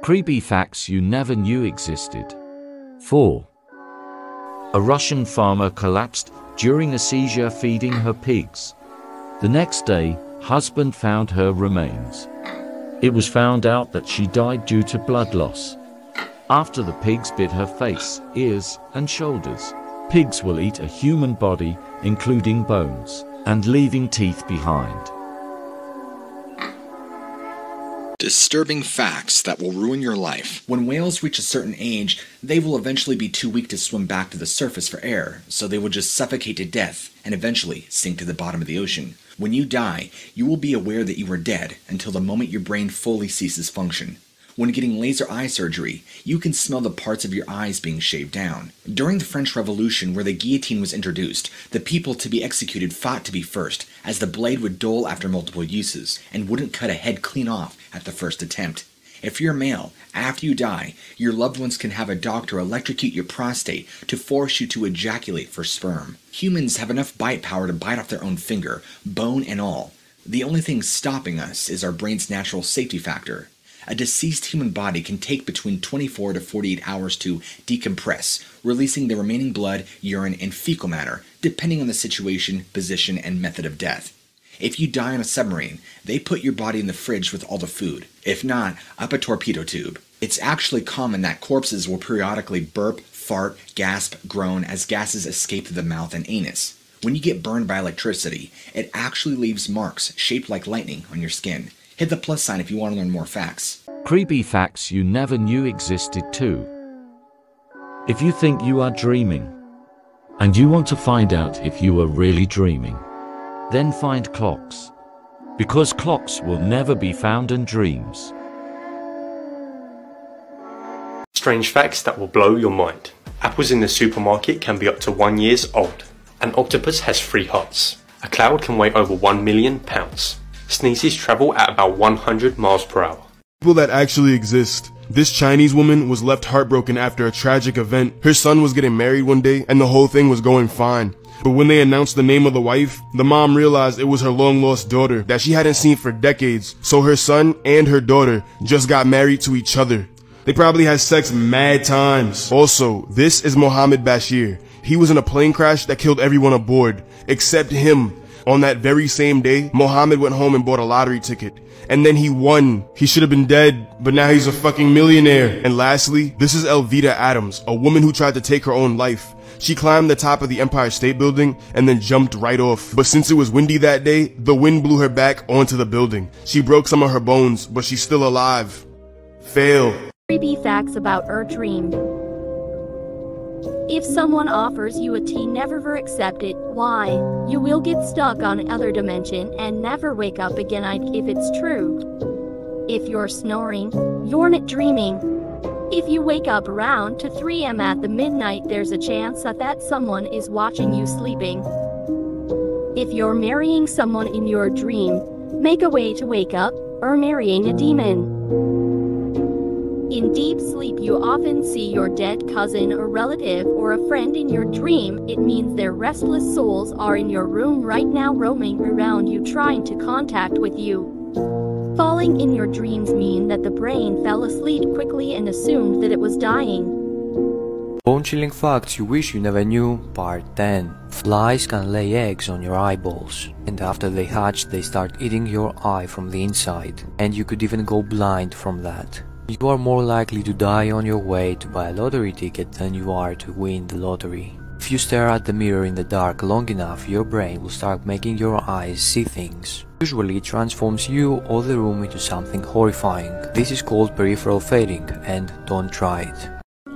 Creepy facts you never knew existed. 4. A Russian farmer collapsed during a seizure feeding her pigs. The next day, husband found her remains. It was found out that she died due to blood loss. After the pigs bit her face, ears, and shoulders. Pigs will eat a human body, including bones, and leaving teeth behind. Disturbing facts that will ruin your life. When whales reach a certain age, they will eventually be too weak to swim back to the surface for air, so they will just suffocate to death and eventually sink to the bottom of the ocean. When you die, you will be aware that you are dead until the moment your brain fully ceases function. When getting laser eye surgery, you can smell the parts of your eyes being shaved down. During the French Revolution, where the guillotine was introduced, the people to be executed fought to be first, as the blade would dull after multiple uses, and wouldn't cut a head clean off at the first attempt. If you're male, after you die, your loved ones can have a doctor electrocute your prostate to force you to ejaculate for sperm. Humans have enough bite power to bite off their own finger, bone and all. The only thing stopping us is our brain's natural safety factor. A deceased human body can take between 24 to 48 hours to decompress, releasing the remaining blood, urine, and fecal matter, depending on the situation, position, and method of death. If you die on a submarine, they put your body in the fridge with all the food. If not, up a torpedo tube. It's actually common that corpses will periodically burp, fart, gasp, groan as gases escape through the mouth and anus. When you get burned by electricity, it actually leaves marks shaped like lightning on your skin. Hit the plus sign if you want to learn more facts. Creepy facts you never knew existed too. If you think you are dreaming, and you want to find out if you are really dreaming, then find clocks. Because clocks will never be found in dreams. Strange facts that will blow your mind. Apples in the supermarket can be up to 1 year old. An octopus has 3 hearts. A cloud can weigh over 1 million pounds. Sneezes travel at about 100 miles per hour. People that actually exist. This Chinese woman was left heartbroken after a tragic event. Her son was getting married one day and the whole thing was going fine. But when they announced the name of the wife, the mom realized it was her long-lost daughter that she hadn't seen for decades. So her son and her daughter just got married to each other. They probably had sex mad times. Also, this is Mohammed Bashir. He was in a plane crash that killed everyone aboard, except him. On that very same day, Mohammed went home and bought a lottery ticket. And then he won. He should have been dead, but now he's a fucking millionaire. And lastly, this is Elvita Adams, a woman who tried to take her own life. She climbed the top of the Empire State Building and then jumped right off. But since it was windy that day, the wind blew her back onto the building. She broke some of her bones, but she's still alive. Fail. Creepy facts about our dream. If someone offers you a tea, never accept it. Why? You will get stuck on another dimension and never wake up again if it's true. If you're snoring, you're not dreaming. If you wake up around 3 a.m. at the midnight, there's a chance that someone is watching you sleeping. If you're marrying someone in your dream, make a way to wake up, or marrying a demon. In deep sleep, you often see your dead cousin or relative or a friend in your dream. It means their restless souls are in your room right now, roaming around you, trying to contact with you. Falling in your dreams mean that the brain fell asleep quickly and assumed that it was dying. Bone-chilling facts you wish you never knew, Part 10. Flies can lay eggs on your eyeballs, and after they hatch they start eating your eye from the inside, and you could even go blind from that. You are more likely to die on your way to buy a lottery ticket than you are to win the lottery. If you stare at the mirror in the dark long enough, your brain will start making your eyes see things. Usually it transforms you or the room into something horrifying. This is called peripheral fading, and don't try it.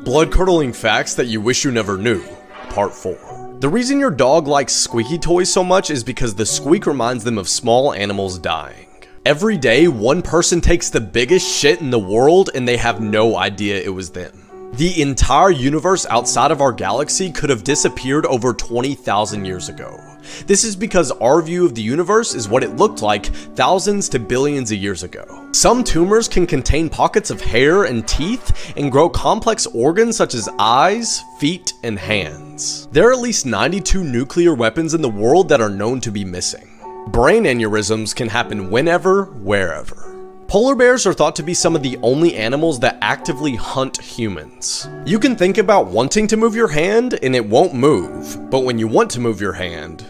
Blood-curdling facts that you wish you never knew, Part 4. The reason your dog likes squeaky toys so much is because the squeak reminds them of small animals dying. Every day, one person takes the biggest shit in the world and they have no idea it was them. The entire universe outside of our galaxy could have disappeared over 20,000 years ago. This is because our view of the universe is what it looked like thousands to billions of years ago. Some tumors can contain pockets of hair and teeth and grow complex organs such as eyes, feet, and hands. There are at least 92 nuclear weapons in the world that are known to be missing. Brain aneurysms can happen whenever, wherever. Polar bears are thought to be some of the only animals that actively hunt humans. You can think about wanting to move your hand and it won't move, but when you want to move your hand,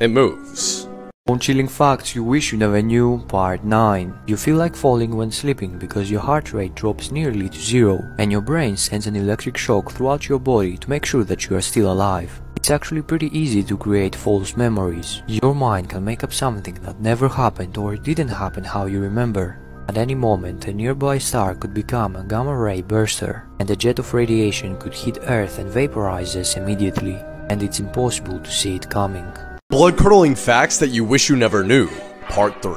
it moves. Bone-chilling facts you wish you never knew, Part 9. You feel like falling when sleeping because your heart rate drops nearly to zero, and your brain sends an electric shock throughout your body to make sure that you are still alive. It's actually pretty easy to create false memories. Your mind can make up something that never happened or didn't happen how you remember. At any moment, a nearby star could become a gamma-ray burster, and a jet of radiation could hit Earth and vaporize us immediately, and it's impossible to see it coming. Blood-curdling facts that you wish you never knew, Part 3.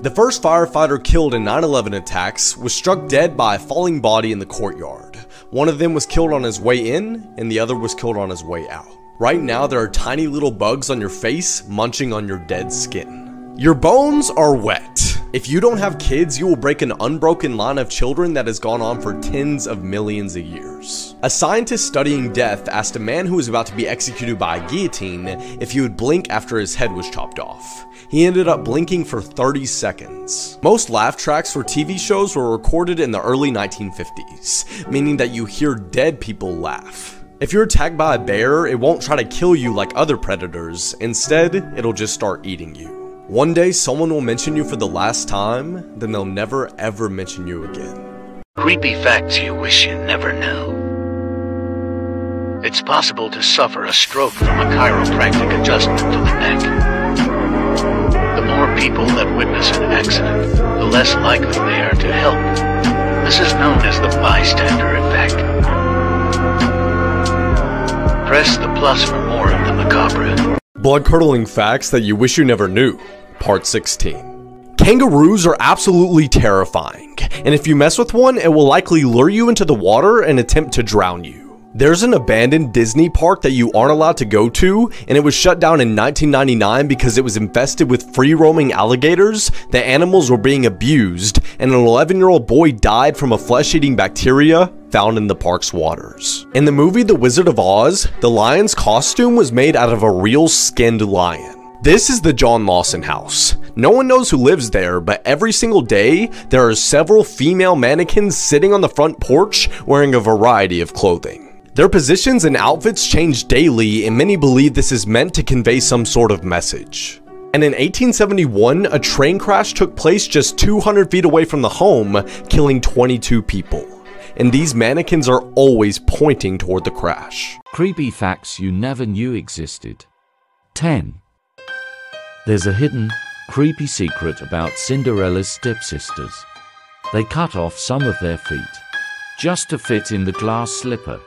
The first firefighter killed in 9/11 attacks was struck dead by a falling body in the courtyard. One of them was killed on his way in, and the other was killed on his way out. Right now, there are tiny little bugs on your face munching on your dead skin. Your bones are wet. If you don't have kids, you will break an unbroken line of children that has gone on for tens of millions of years. A scientist studying death asked a man who was about to be executed by a guillotine if he would blink after his head was chopped off. He ended up blinking for 30 seconds. Most laugh tracks for TV shows were recorded in the early 1950s, meaning that you hear dead people laugh. If you're attacked by a bear, it won't try to kill you like other predators. Instead, it'll just start eating you. One day, someone will mention you for the last time, then they'll never ever mention you again. Creepy facts you wish you never knew. It's possible to suffer a stroke from a chiropractic adjustment to the neck. The more people that witness an accident, the less likely they are to help. This is known as the bystander effect. Press the plus for more of the macabre. Blood-curdling facts that you wish you never knew, Part 16. Kangaroos are absolutely terrifying, and if you mess with one, it will likely lure you into the water and attempt to drown you. There's an abandoned Disney park that you aren't allowed to go to, and it was shut down in 1999 because it was infested with free-roaming alligators. The animals were being abused, and an 11-year-old boy died from a flesh-eating bacteria found in the park's waters. In the movie The Wizard of Oz, the lion's costume was made out of a real skinned lion. This is the John Lawson house. No one knows who lives there, but every single day, there are several female mannequins sitting on the front porch wearing a variety of clothing. Their positions and outfits change daily, and many believe this is meant to convey some sort of message. And in 1871, a train crash took place just 200 feet away from the home, killing 22 people. And these mannequins are always pointing toward the crash. Creepy facts you never knew existed. 10. There's a hidden, creepy secret about Cinderella's stepsisters. They cut off some of their feet, just to fit in the glass slipper.